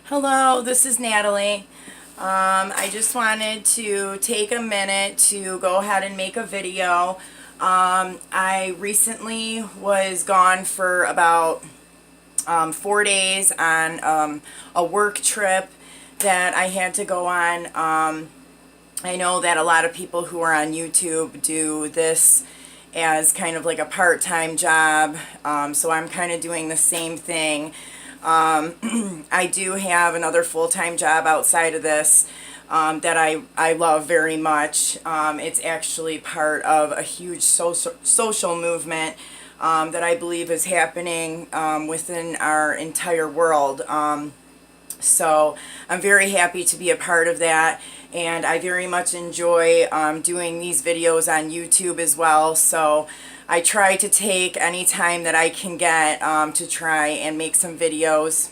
Hello, this is Natalie. I just wanted to take a minute to go ahead and make a video. I recently was gone for about 4 days on a work trip that I had to go on. I know that a lot of people who are on YouTube do this as kind of like a part-time job, so I'm kind of doing the same thing. I do have another full-time job outside of this that I love very much. It's actually part of a huge social movement that I believe is happening within our entire world. So I'm very happy to be a part of that, and I very much enjoy doing these videos on YouTube as well. So I try to take any time that I can get to try and make some videos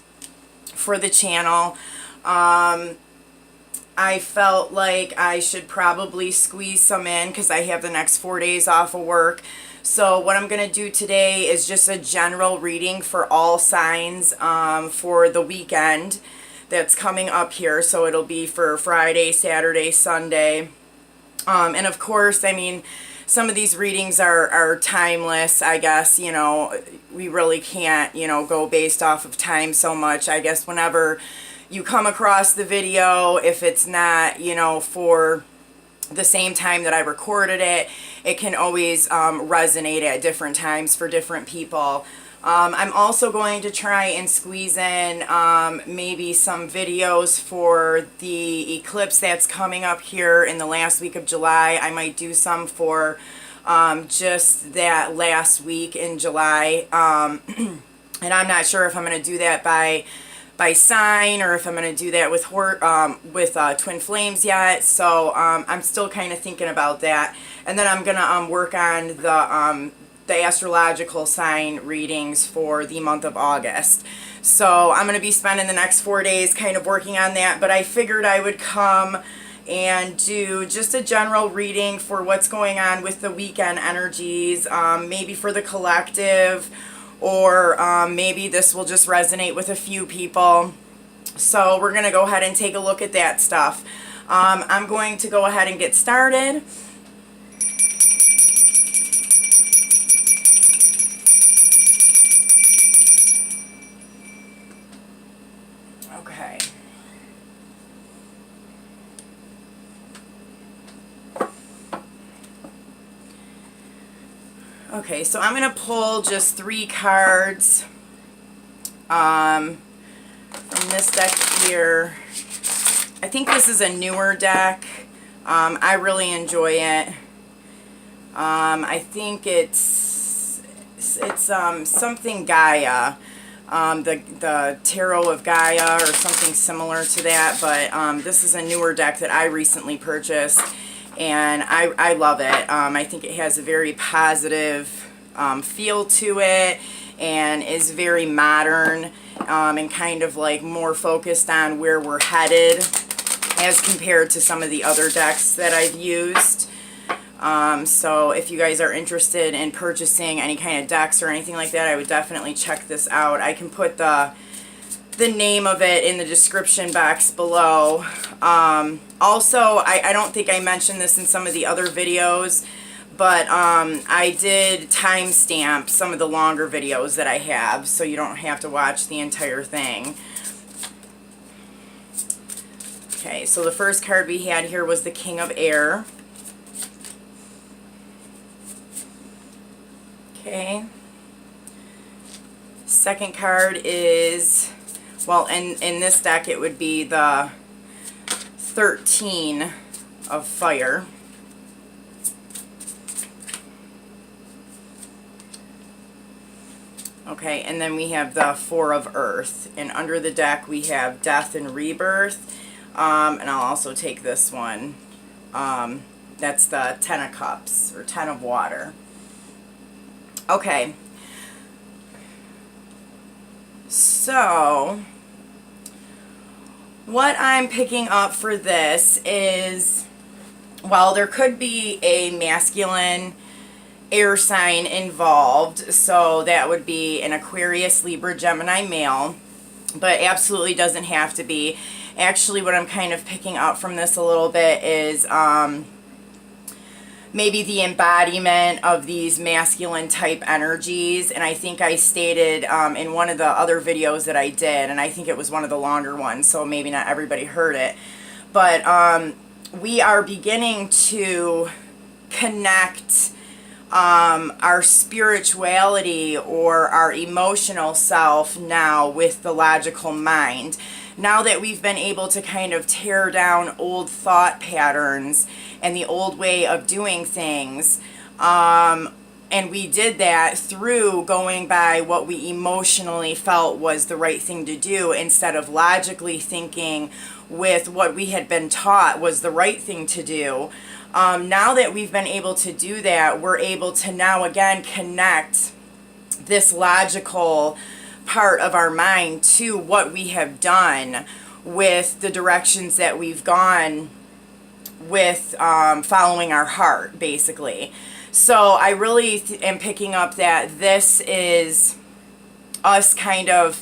for the channel. I felt like I should probably squeeze some in because I have the next 4 days off of work. So what I'm going to do today is just a general reading for all signs for the weekend that's coming up here. So it'll be for Friday, Saturday, Sunday. And of course, I mean, some of these readings are timeless, I guess. You know, we really can't, you know, go based off of time so much. I guess whenever you come across the video, if it's not, you know, for the same time that I recorded it, it can always resonate at different times for different people. I'm also going to try and squeeze in maybe some videos for the eclipse that's coming up here in the last week of July. I might do some for just that last week in July. And I'm not sure if I'm going to do that by sign or if I'm going to do that with twin flames yet. So I'm still kind of thinking about that. And then I'm going to work on the astrological sign readings for the month of August. So I'm going to be spending the next 4 days kind of working on that, but I figured I would come and do just a general reading for what's going on with the weekend energies, maybe for the collective, or maybe this will just resonate with a few people. So we're going to go ahead and take a look at that stuff. I'm going to go ahead and get started. Okay. Okay, so I'm going to pull just 3 cards from this deck here. I think this is a newer deck. I really enjoy it. I think it's something Gaia. The Tarot of Gaia or something similar to that, but this is a newer deck that I recently purchased, and I love it. I think it has a very positive feel to it and is very modern and kind of like more focused on where we're headed as compared to some of the other decks that I've used. So if you guys are interested in purchasing any kind of decks or anything like that, I would definitely check this out. I can put the name of it in the description box below. Also, I don't think I mentioned this in some of the other videos, but I did timestamp some of the longer videos that I have, so you don't have to watch the entire thing. Okay, so the first card we had here was the King of Air. Okay. Second card is, well, in this deck it would be the 13 of Fire. Okay, and then we have the 4 of Earth. And under the deck we have Death and Rebirth. And I'll also take this one. That's the 10 of Cups, or 10 of Water. Okay, so what I'm picking up for this is, well, there could be a masculine air sign involved, so that would be an Aquarius, Libra, Gemini male. but absolutely doesn't have to be. Actually, what I'm kind of picking up from this a little bit is maybe the embodiment of these masculine type energies. And I think I stated in one of the other videos that I did, and I think it was one of the longer ones, so maybe not everybody heard it, but we are beginning to connect our spirituality or our emotional self now with the logical mind. Now that we've been able to kind of tear down old thought patterns and the old way of doing things, and we did that through going by what we emotionally felt was the right thing to do, instead of logically thinking with what we had been taught was the right thing to do. Now that we've been able to do that, we're able to now again connect this logical part of our mind to what we have done with the directions that we've gone with following our heart, basically. So I really am picking up that this is us kind of,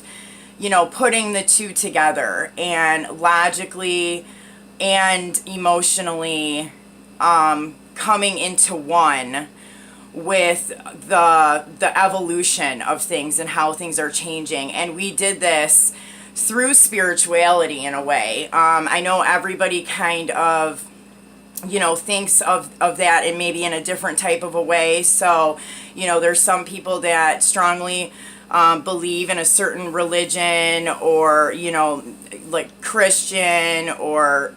you know, putting the two together and logically and emotionally coming into one with the evolution of things and how things are changing. And we did this through spirituality in a way. I know everybody kind of, you know, thinks of that and maybe in a different type of a way. So, you know, there's some people that strongly believe in a certain religion, or, you know, like Christian or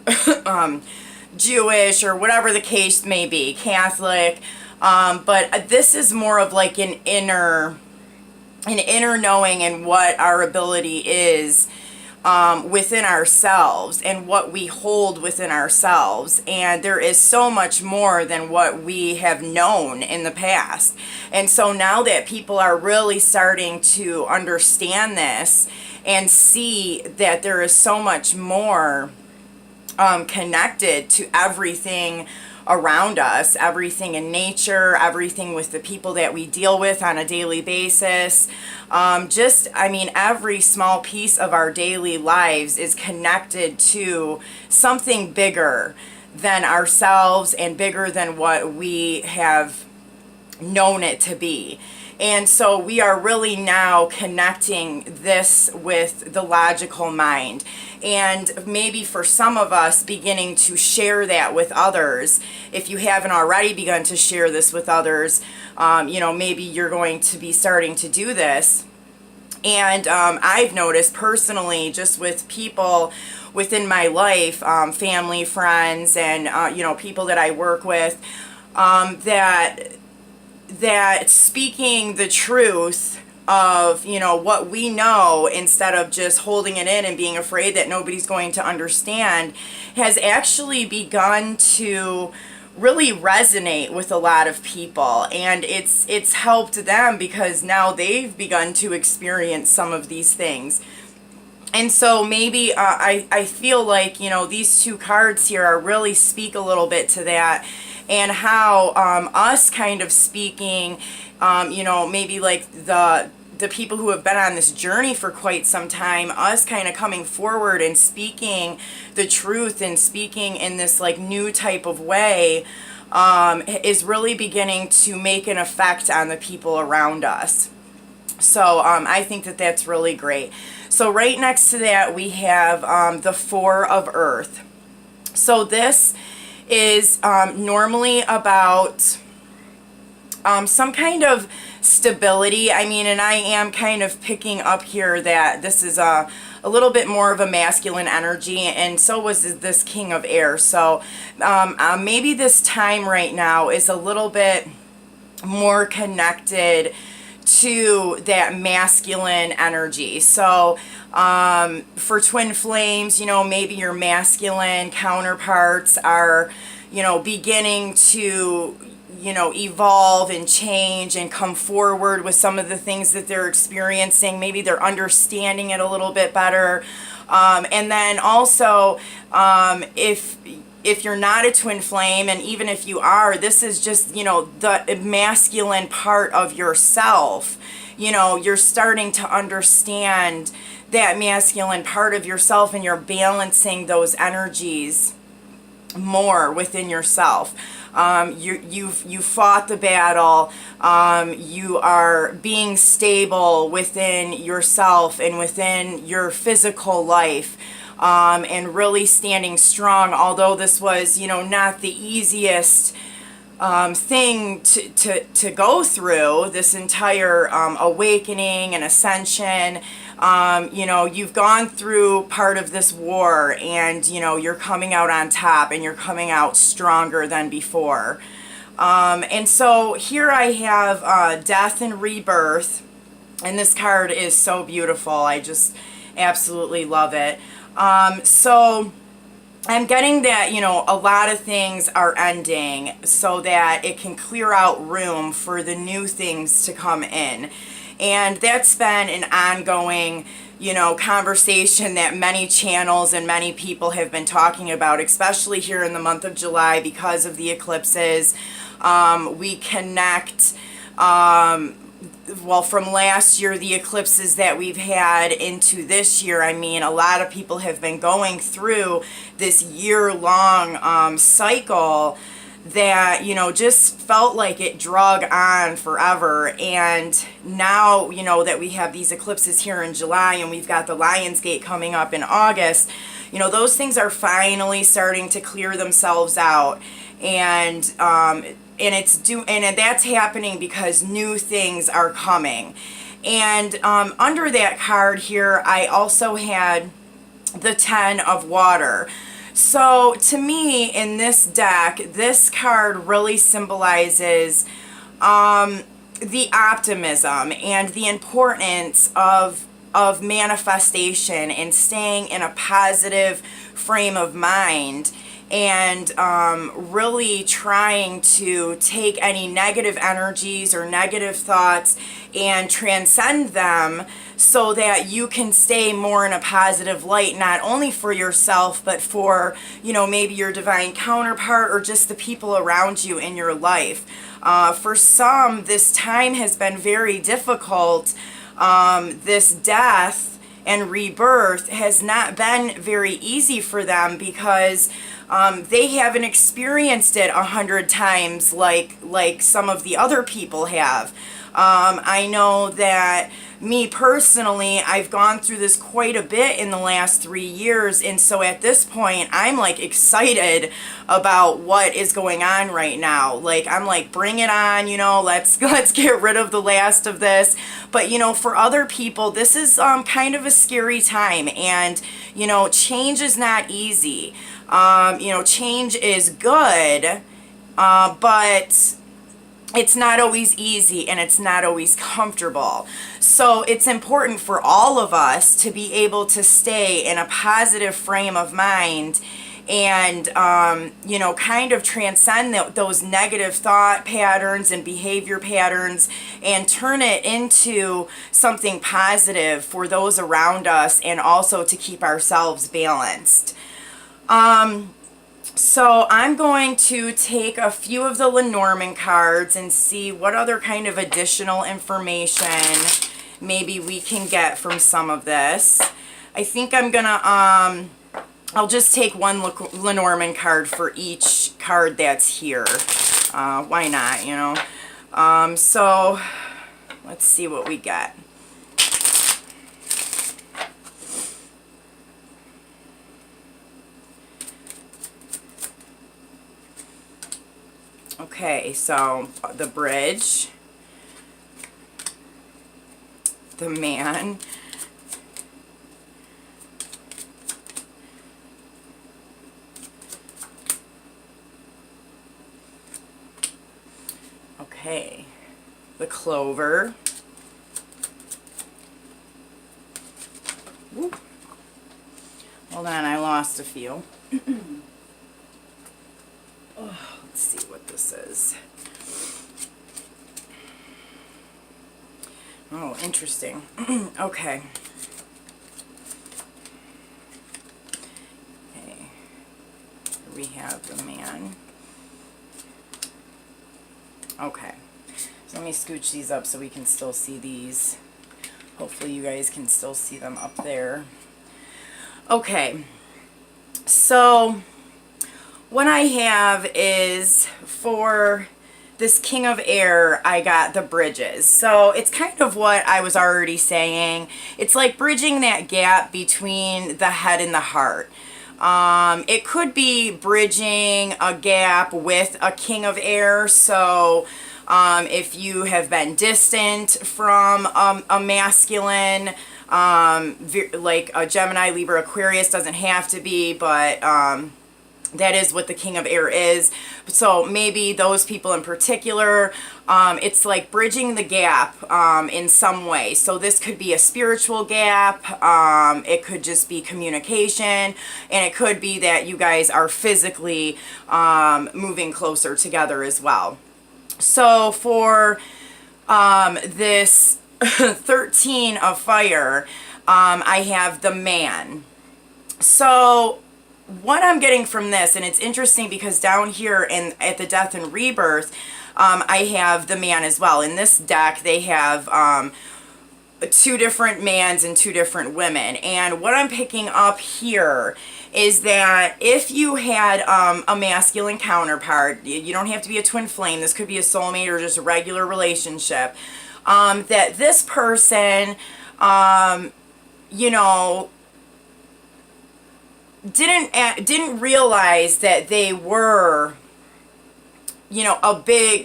Jewish or whatever the case may be, Catholic. But this is more of like an inner knowing and what our ability is within ourselves and what we hold within ourselves. And there is so much more than what we have known in the past. And so now that people are really starting to understand this and see that there is so much more connected to everything around us, everything in nature, everything with the people that we deal with on a daily basis. I mean, every small piece of our daily lives is connected to something bigger than ourselves and bigger than what we have known it to be. And so we are really now connecting this with the logical mind. And maybe for some of us, beginning to share that with others. If you haven't already begun to share this with others, you know, maybe you're going to be starting to do this. And I've noticed personally, just with people within my life, family, friends, and, you know, people that I work with, that speaking the truth of, you know, what we know, instead of just holding it in and being afraid that nobody's going to understand, has actually begun to really resonate with a lot of people. And it's helped them because now they've begun to experience some of these things. And so maybe I feel like, you know, these two cards here are really speak a little bit to that, and how us kind of speaking, you know, maybe like the people who have been on this journey for quite some time, us kind of coming forward and speaking the truth and speaking in this like new type of way, is really beginning to make an effect on the people around us. So I think that that's really great. So right next to that we have the Four of Earth. So this is normally about some kind of stability. I mean, and I am kind of picking up here that this is a little bit more of a masculine energy, and so was this King of Air. So maybe this time right now is a little bit more connected to that masculine energy. So for twin flames, you know, maybe your masculine counterparts are, you know, beginning to, you know, evolve and change and come forward with some of the things that they're experiencing. Maybe they're understanding it a little bit better. And then also, if you're not a twin flame, and even if you are, this is just, you know, the masculine part of yourself. You know, you're starting to understand that masculine part of yourself, and you're balancing those energies more within yourself. You've fought the battle. You are being stable within yourself and within your physical life, and really standing strong. Although this was, you know, not the easiest thing to go through, this entire awakening and ascension. You know, you've gone through part of this war, and, you know, you're coming out on top, and you're coming out stronger than before. And so here I have Death and Rebirth, and this card is so beautiful. I just absolutely love it. So I'm getting that, you know, a lot of things are ending so that it can clear out room for the new things to come in. And that's been an ongoing, you know, conversation that many channels and many people have been talking about, especially here in the month of July because of the eclipses. We connect, well, from last year, the eclipses that we've had into this year. I mean, a lot of people have been going through this year-long cycle that, you know, just felt like it drug on forever. And now, you know, that we have these eclipses here in July, and we've got the Lion's Gate coming up in August, you know, those things are finally starting to clear themselves out. And that's happening because new things are coming. And under that card here, I also had the 10 of Water. So to me, in this deck, this card really symbolizes the optimism and the importance of manifestation and staying in a positive frame of mind, and really trying to take any negative energies or negative thoughts and transcend them so that you can stay more in a positive light, not only for yourself, but for, you know, maybe your divine counterpart or just the people around you in your life. For some, this time has been very difficult. This death and rebirth has not been very easy for them because they haven't experienced it 100 times like some of the other people have. I know that me personally, I've gone through this quite a bit in the last 3 years, and so at this point I'm like excited about what is going on right now. Like, I'm like, bring it on, you know, let's get rid of the last of this. But, you know, for other people, this is kind of a scary time, and, you know, change is not easy. You know, change is good, but it's not always easy, and it's not always comfortable. So it's important for all of us to be able to stay in a positive frame of mind and, you know, kind of transcend those negative thought patterns and behavior patterns and turn it into something positive for those around us, and also to keep ourselves balanced. So I'm going to take a few of the Lenormand cards and see what other kind of additional information maybe we can get from some of this. I think I'm gonna, I'll just take one Lenormand card for each card that's here. Why not, you know? So let's see what we get. Okay, so the Bridge, the Man, okay, the Clover, whoop. Hold on, I lost a few. Oh, let's see what this is. Oh, interesting. Okay. Okay. Here we have the Man. Okay. So let me scooch these up so we can still see these. Hopefully you guys can still see them up there. Okay, so what I have is for this King of Air, I got the bridges. So it's kind of what I was already saying. It's like bridging that gap between the head and the heart. It could be bridging a gap with a King of Air. So if you have been distant from a masculine, like a Gemini, Libra, Aquarius, doesn't have to be, but that is what the King of Air is. So maybe those people in particular, it's like bridging the gap in some way. So this could be a spiritual gap, it could just be communication, and it could be that you guys are physically moving closer together as well. So for this 13 of fire, I have the man. So what I'm getting from this, and it's interesting because down here at the death and rebirth, I have the man as well. In this deck, they have 2 different mans and 2 different women. And what I'm picking up here is that if you had a masculine counterpart, you don't have to be a twin flame, this could be a soulmate or just a regular relationship, that this person, you know, didn't realize that they were, you know,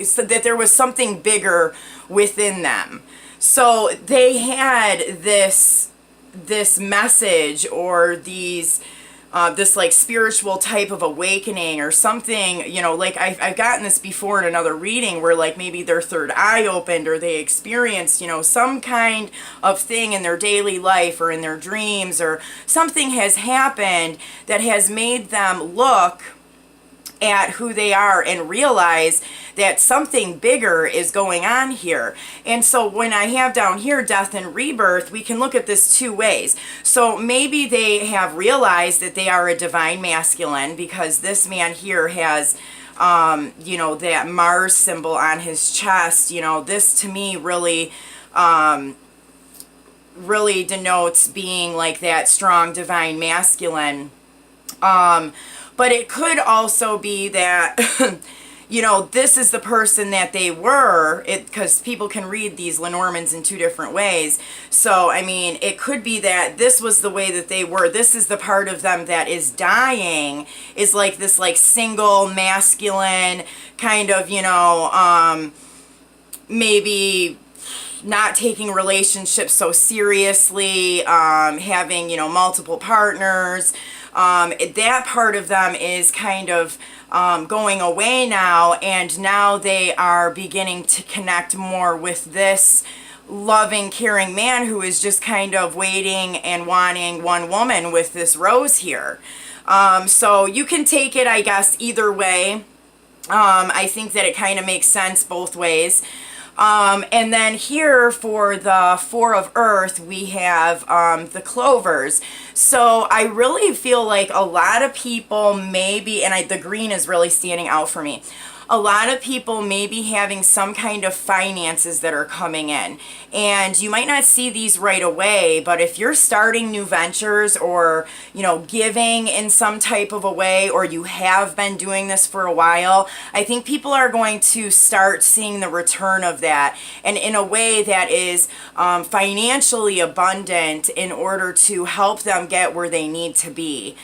so that there was something bigger within them. So they had this message or this like spiritual type of awakening or something, you know, like I've gotten this before in another reading where like maybe their third eye opened or they experienced, you know, some kind of thing in their daily life or in their dreams, or something has happened that has made them look at who they are and realize that something bigger is going on here. And so when I have down here death and rebirth, we can look at this 2 ways. So maybe they have realized that they are a divine masculine because this man here has you know, that Mars symbol on his chest. You know, this to me really really denotes being like that strong divine masculine. But it could also be that, you know, this is the person that they were, because people can read these Lenormands in 2 different ways. So, I mean, it could be that this was the way that they were. This is the part of them that is dying, is like this like single masculine kind of, you know, maybe not taking relationships so seriously, having, you know, multiple partners. That part of them is kind of going away now, and now they are beginning to connect more with this loving, caring man who is just kind of waiting and wanting one woman with this rose here. So you can take it, I guess, either way. I think that it kind of makes sense both ways. And then here for the 4 of Earth, we have the clovers. So I really feel like a lot of people maybe, and the green is really standing out for me, a lot of people may be having some kind of finances that are coming in. And you might not see these right away, but if you're starting new ventures or, you know, giving in some type of a way, or you have been doing this for a while, I think people are going to start seeing the return of that, and in a way that is financially abundant in order to help them get where they need to be.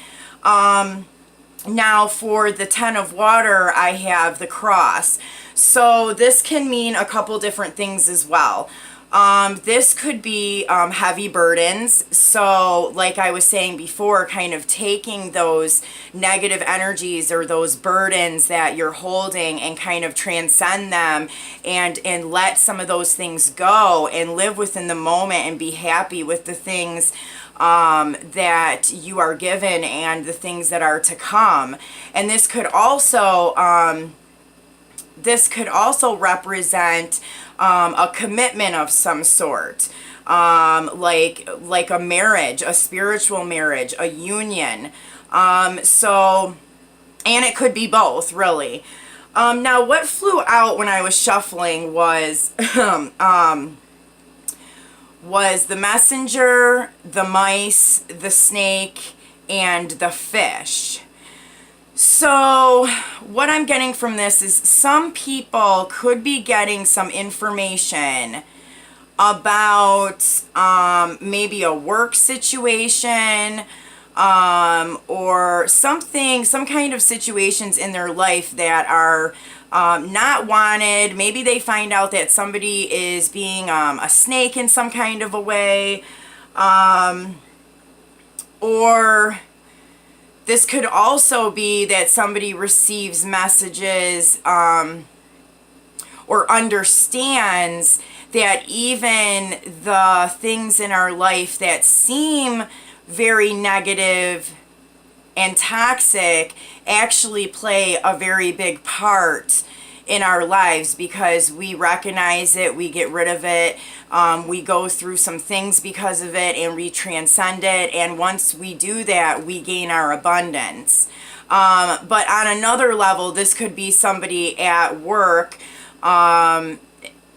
Now for the 10 of water, I have the cross. So this can mean a couple different things as well. This could be heavy burdens. So like I was saying before, kind of taking those negative energies or those burdens that you're holding and kind of transcend them and let some of those things go and live within the moment and be happy with the things that you are given and the things that are to come. And this could also represent a commitment of some sort, like a marriage, a spiritual marriage, a union. So, and it could be both, really. Now what flew out when I was shuffling was was the messenger, the mice, the snake, and the fish. So what I'm getting from this is some people could be getting some information about maybe a work situation, or something, some kind of situations in their life that are not wanted. Maybe they find out that somebody is being a snake in some kind of a way, or this could also be that somebody receives messages or understands that even the things in our life that seem very negative and toxic actually play a very big part in our lives, because we recognize it, we get rid of it, we go through some things because of it, and we transcend it, and once we do that, we gain our abundance. But on another level, this could be somebody at work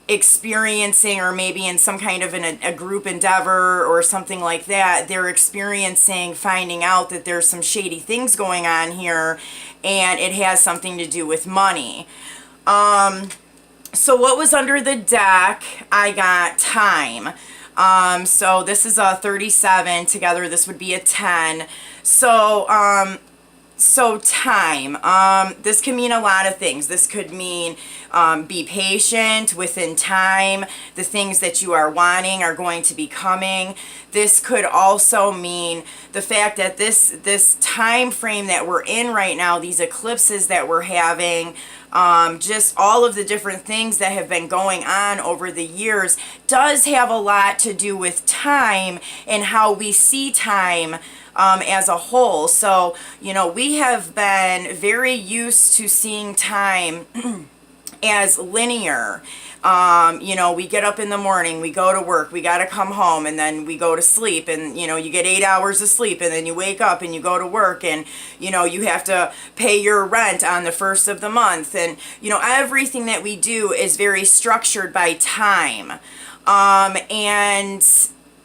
experiencing, or maybe in some kind of a group endeavor or something like that, they're experiencing, finding out that there's some shady things going on here, and it has something to do with money. So what was under the deck? I got time. So this is a 37 together. This would be a 10. So time, this can mean a lot of things. This could mean be patient within time. The things that you are wanting are going to be coming. This could also mean the fact that this time frame that we're in right now, these eclipses that we're having, just all of the different things that have been going on over the years does have a lot to do with time and how we see time as a whole. So, you know, we have been very used to seeing time as linear. You know, we get up in the morning, we go to work, we got to come home, and then we go to sleep, and, you know, you get 8 hours of sleep, and then you wake up and you go to work, and, you know, you have to pay your rent on the first of the month, and, you know, everything that we do is very structured by time. And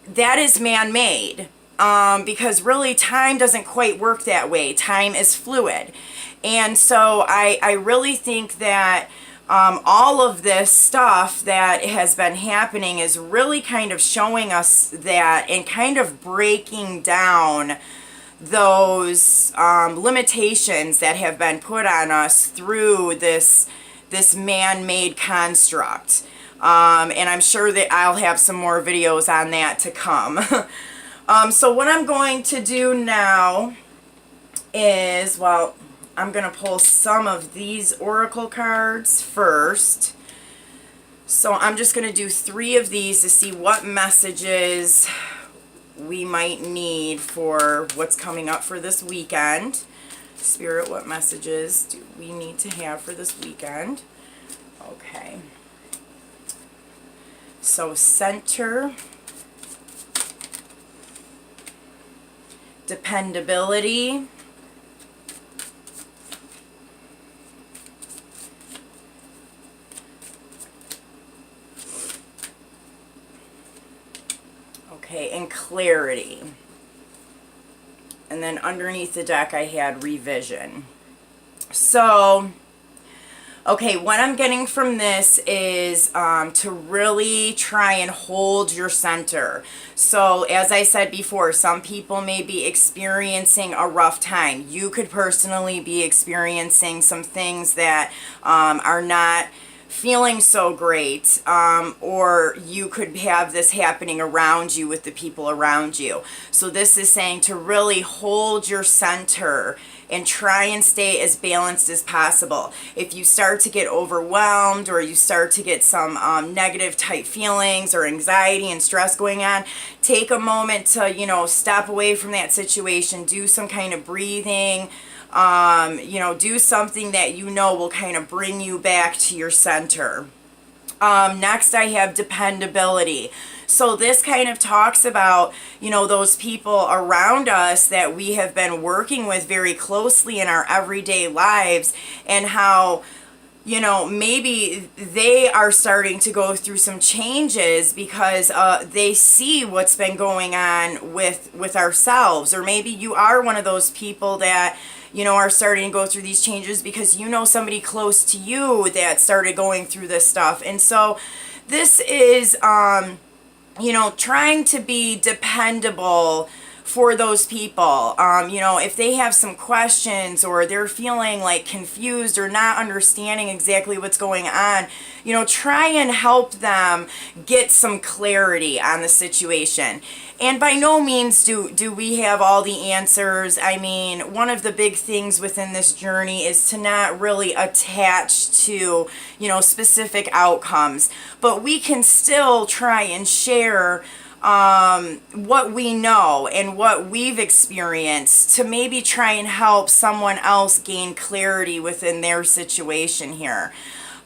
that is man-made. Because really time doesn't quite work that way. Time is fluid. And so I really think that all of this stuff that has been happening is really kind of showing us that, and kind of breaking down those limitations that have been put on us through this man-made construct. And I'm sure that I'll have some more videos on that to come. So what I'm going to do now is, well, I'm going to pull some of these oracle cards first. So I'm just going to do 3 of these to see what messages we might need for what's coming up for this weekend. Spirit, what messages do we need to have for this weekend? Okay. So center, dependability, okay, and clarity. And then underneath the deck I had revision. So, okay, what I'm getting from this is to really try and hold your center. So, as I said before, some people may be experiencing a rough time. You could personally be experiencing some things that are not feeling so great, or you could have this happening around you with the people around you. So this is saying to really hold your center and try and stay as balanced as possible. If you start to get overwhelmed, or you start to get some negative type feelings or anxiety and stress going on, take a moment to, you know, step away from that situation, do some kind of breathing, you know, do something that you know will kind of bring you back to your center. Next I have dependability. So this kind of talks about, you know, those people around us that we have been working with very closely in our everyday lives, and how, you know, maybe they are starting to go through some changes because they see what's been going on with ourselves. Or maybe you are one of those people that, you know, are starting to go through these changes because you know somebody close to you that started going through this stuff. And so this is, you know, trying to be dependable for those people. You know, if they have some questions or they're feeling like confused or not understanding exactly what's going on, you know, try and help them get some clarity on the situation. And by no means do we have all the answers. I mean, one of the big things within this journey is to not really attach to, you know, specific outcomes, but we can still try and share what we know and what we've experienced to maybe try and help someone else gain clarity within their situation here.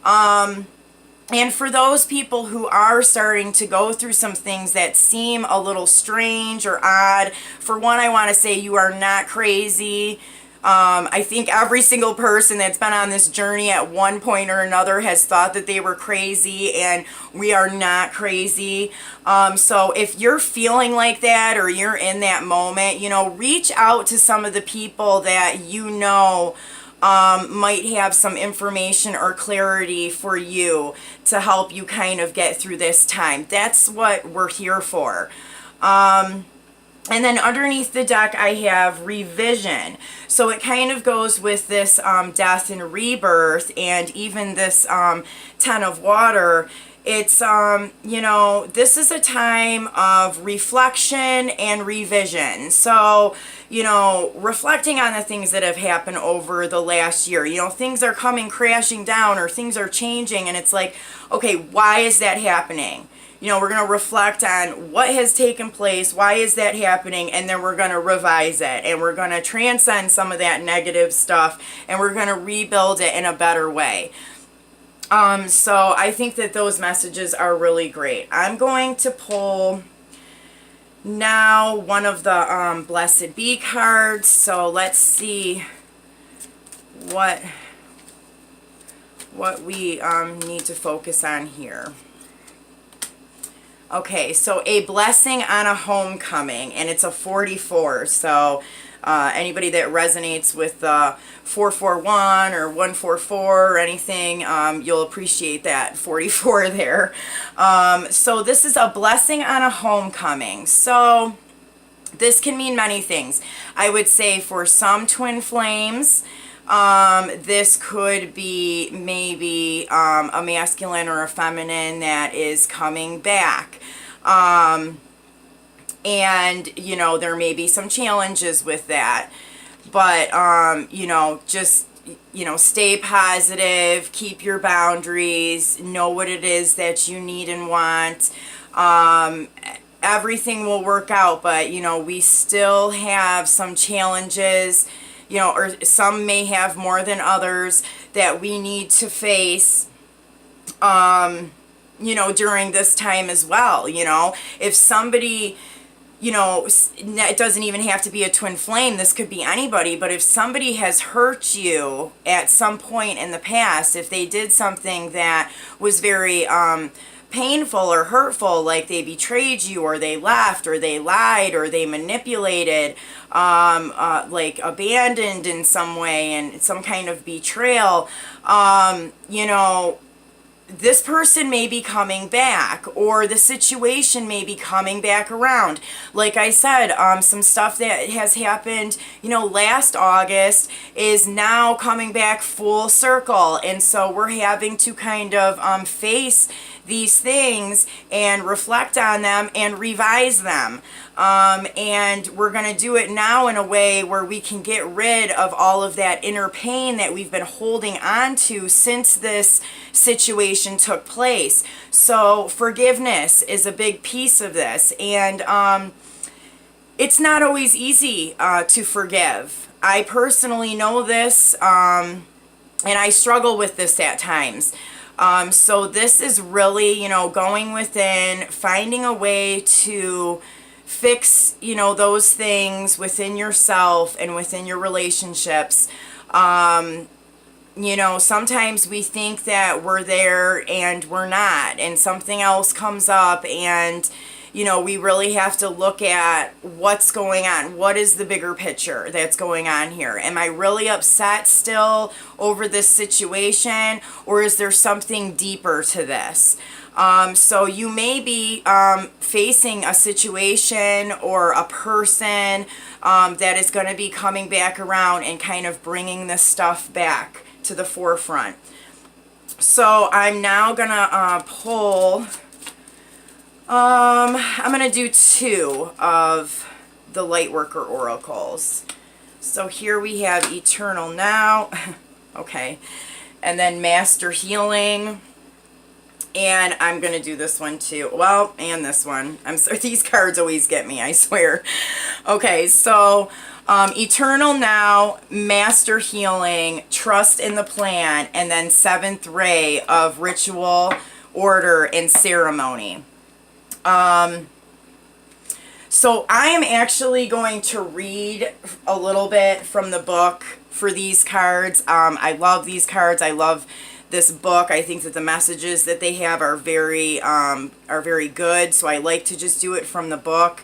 And for those people who are starting to go through some things that seem a little strange or odd, for one, I want to say you are not crazy. I think every single person that's been on this journey at one point or another has thought that they were crazy, and we are not crazy. So if you're feeling like that or you're in that moment, you know, reach out to some of the people that you know might have some information or clarity for you to help you kind of get through this time. That's what we're here for. And then underneath the deck, I have revision. So it kind of goes with this death and rebirth, and even this 10 of water. It's, you know, this is a time of reflection and revision. So, you know, reflecting on the things that have happened over the last year. You know, things are coming crashing down or things are changing, and it's like, okay, why is that happening? You know, we're going to reflect on what has taken place, why is that happening, and then we're going to revise it, and we're going to transcend some of that negative stuff, and we're going to rebuild it in a better way. So I think that those messages are really great. I'm going to pull now one of the Blessed Be cards. So let's see what we need to focus on here. Okay, so a blessing on a homecoming, and it's a 44. So anybody that resonates with 441 or 144 or anything, you'll appreciate that 44 there. So this is a blessing on a homecoming. So this can mean many things. I would say for some twin flames, this could be maybe a masculine or a feminine that is coming back. And, you know, there may be some challenges with that. But, you know, just, you know, stay positive, keep your boundaries, know what it is that you need and want. Everything will work out, but, you know, we still have some challenges, you know, or some may have more than others that we need to face, you know, during this time as well. You know, if somebody, you know, it doesn't even have to be a twin flame, this could be anybody, but if somebody has hurt you at some point in the past, if they did something that was very painful or hurtful, like they betrayed you or they left or they lied or they manipulated, like abandoned in some way and some kind of betrayal, you know, this person may be coming back, or the situation may be coming back around. Like I said, some stuff that has happened, you know, last August is now coming back full circle. And so we're having to kind of face these things and reflect on them and revise them. And we're going to do it now in a way where we can get rid of all of that inner pain that we've been holding on to since this situation took place. So forgiveness is a big piece of this. And it's not always easy to forgive. I personally know this, and I struggle with this at times. So this is really, you know, going within, finding a way to fix, you know, those things within yourself and within your relationships, You know, sometimes we think that we're there and we're not, and something else comes up, and you know, we really have to look at what's going on. What is the bigger picture that's going on here? Am I really upset still over this situation, or is there something deeper to this? So you may be facing a situation or a person that is going to be coming back around and kind of bringing this stuff back to the forefront. So I'm now going to pull... I'm going to do 2 of the Lightworker Oracles. So here we have Eternal Now, okay, and then Master Healing, and I'm going to do this one too, well, and this one. I'm sorry, these cards always get me, I swear. Okay, so Eternal Now, Master Healing, Trust in the Plan, and then 7th Ray of Ritual, Order, and Ceremony. So I am actually going to read a little bit from the book for these cards. I love these cards. I love this book. I think that the messages that they have are very good. So I like to just do it from the book.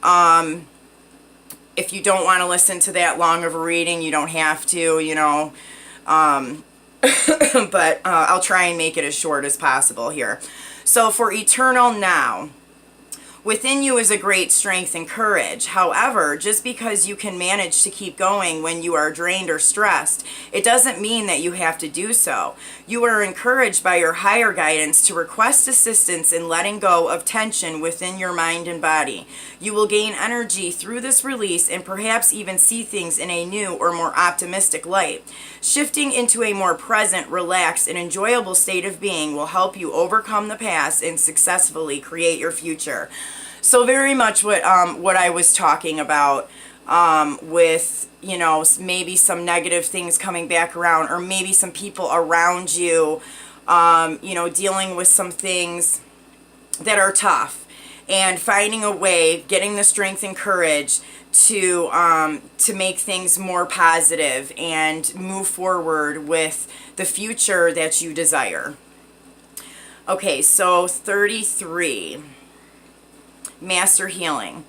If you don't want to listen to that long of a reading, you don't have to, you know. But I'll try and make it as short as possible here. So for Eternal Now, within you is a great strength and courage. However, just because you can manage to keep going when you are drained or stressed, it doesn't mean that you have to do so. You are encouraged by your higher guidance to request assistance in letting go of tension within your mind and body. You will gain energy through this release and perhaps even see things in a new or more optimistic light. Shifting into a more present, relaxed, and enjoyable state of being will help you overcome the past and successfully create your future. So very much what I was talking about with, you know, maybe some negative things coming back around, or maybe some people around you, you know, dealing with some things that are tough, and finding a way, getting the strength and courage to make things more positive and move forward with the future that you desire. Okay, so 33. Master Healing.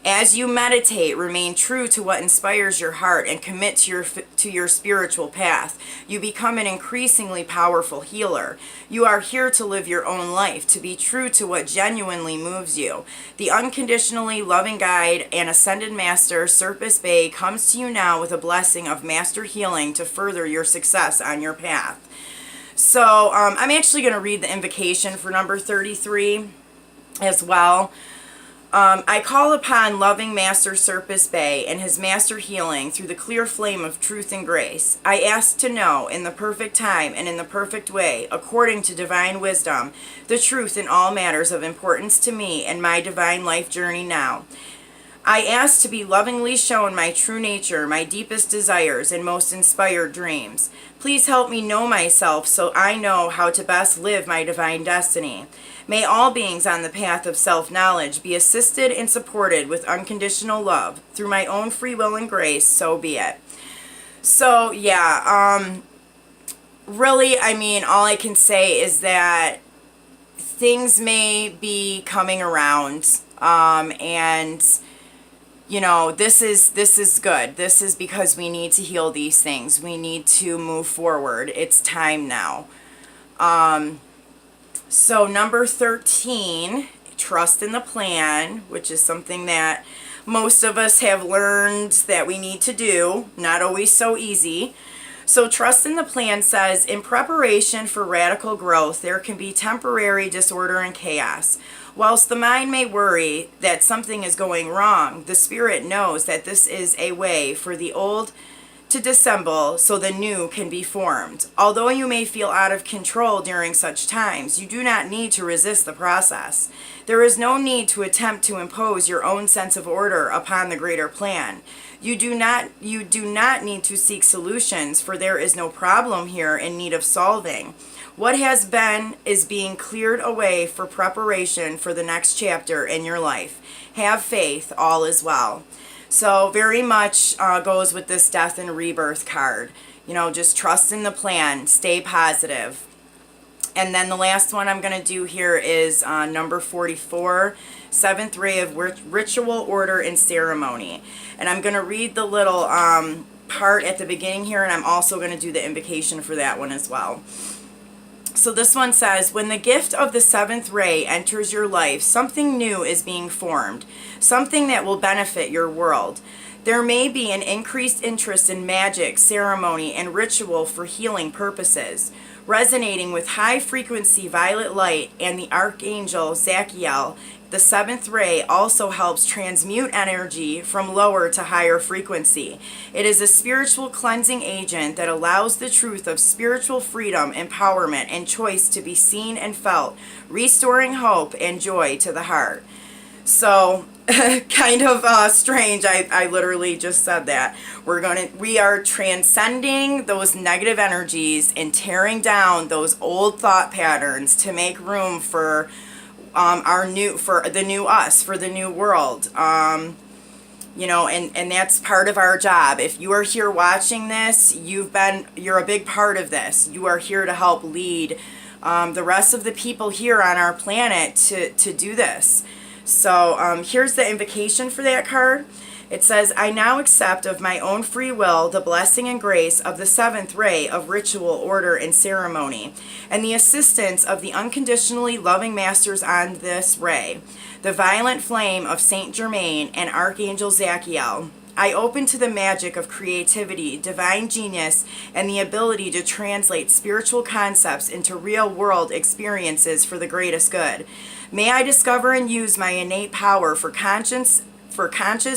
As you meditate, remain true to what inspires your heart and commit to your spiritual path. You become an increasingly powerful healer. You are here to live your own life, to be true to what genuinely moves you. The unconditionally loving guide and ascended master, Serpis Bay, comes to you now with a blessing of master healing to further your success on your path. So I'm actually going to read the invocation for number 33 as well. I call upon loving Master Serpis Bay and his master healing through the clear flame of truth and grace. I ask to know in the perfect time and in the perfect way, according to divine wisdom, the truth in all matters of importance to me and my divine life journey now. I ask to be lovingly shown my true nature, my deepest desires, and most inspired dreams. Please help me know myself so I know how to best live my divine destiny. May all beings on the path of self-knowledge be assisted and supported with unconditional love. Through my own free will and grace, so be it. So, yeah, really, I mean, all I can say is that things may be coming around, and you know, this is good. This is because we need to heal these things. We need to move forward. It's time now. So number 13, trust in the plan, which is something that most of us have learned that we need to do. Not always so easy. So trust in the plan says, in preparation for radical growth, there can be temporary disorder and chaos. Whilst the mind may worry that something is going wrong, the spirit knows that this is a way for the old to dissemble so the new can be formed. Although you may feel out of control during such times, you do not need to resist the process. There is no need to attempt to impose your own sense of order upon the greater plan. You do not need to seek solutions, for there is no problem here in need of solving. What has been is being cleared away for preparation for the next chapter in your life. Have faith, all is well. So very much goes with this death and rebirth card. You know, just trust in the plan, stay positive. And then the last one I'm going to do here is number 44, seventh ray of ritual, order, and ceremony. And I'm going to read the little part at the beginning here, and I'm also going to do the invocation for that one as well. So this one says, when the gift of the seventh ray enters your life, something new is being formed, something that will benefit your world. There may be an increased interest in magic, ceremony, and ritual for healing purposes. Resonating with high-frequency violet light and the archangel Zachiel, the seventh ray also helps transmute energy from lower to higher frequency. It is a spiritual cleansing agent that allows the truth of spiritual freedom, empowerment, and choice to be seen and felt, restoring hope and joy to the heart. So, kind of strange. I literally just said that. We are transcending those negative energies and tearing down those old thought patterns to make room for for the new us, for the new world. You know, and that's part of our job. If you are here watching this, you're a big part of this. You are here to help lead the rest of the people here on our planet to do this. So here's the invocation for that card. It says, I now accept of my own free will the blessing and grace of the seventh ray of ritual, order, and ceremony, and the assistance of the unconditionally loving masters on this ray, the violent flame of Saint Germain and Archangel Zachiel. I open to the magic of creativity, divine genius, and the ability to translate spiritual concepts into real-world experiences for the greatest good. May I discover and use my innate power for conscious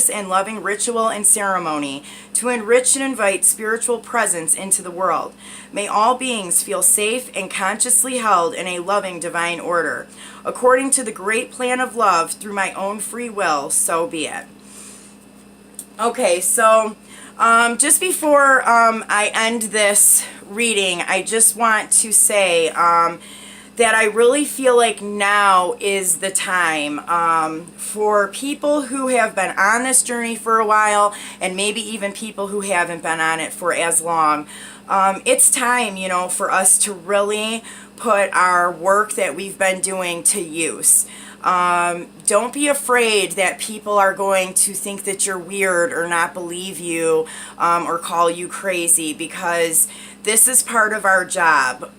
and loving ritual and ceremony to enrich and invite spiritual presence into the world. May all beings feel safe and consciously held in a loving divine order. According to the great plan of love through my own free will, so be it. Okay, so just before I end this reading, I just want to say that I really feel like now is the time for people who have been on this journey for a while, and maybe even people who haven't been on it for as long. It's time, you know, for us to really put our work that we've been doing to use. Don't be afraid that people are going to think that you're weird or not believe you or call you crazy, because this is part of our job.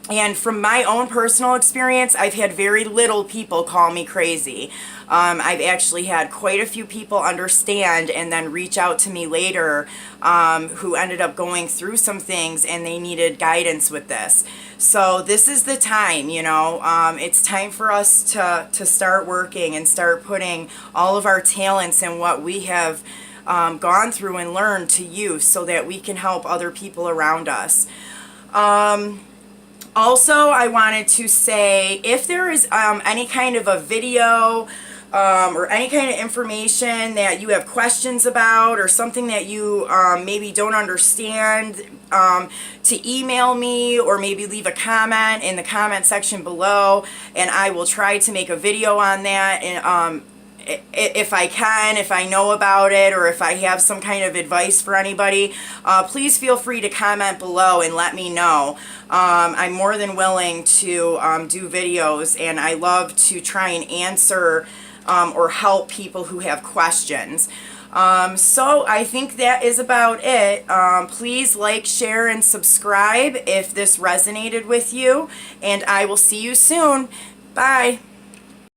And from my own personal experience, I've had very little people call me crazy. I've actually had quite a few people understand and then reach out to me later who ended up going through some things and they needed guidance with this. So this is the time, you know, it's time for us to start working and start putting all of our talents and what we have gone through and learned to use so that we can help other people around us. Also, I wanted to say, if there is any kind of a video or any kind of information that you have questions about, or something that you maybe don't understand, to email me or maybe leave a comment in the comment section below, and I will try to make a video on that. And if I can, if I know about it, or if I have some kind of advice for anybody, please feel free to comment below and let me know. I'm more than willing to do videos, and I love to try and answer or help people who have questions. So I think that is about it. Please like, share, and subscribe if this resonated with you, and I will see you soon. Bye.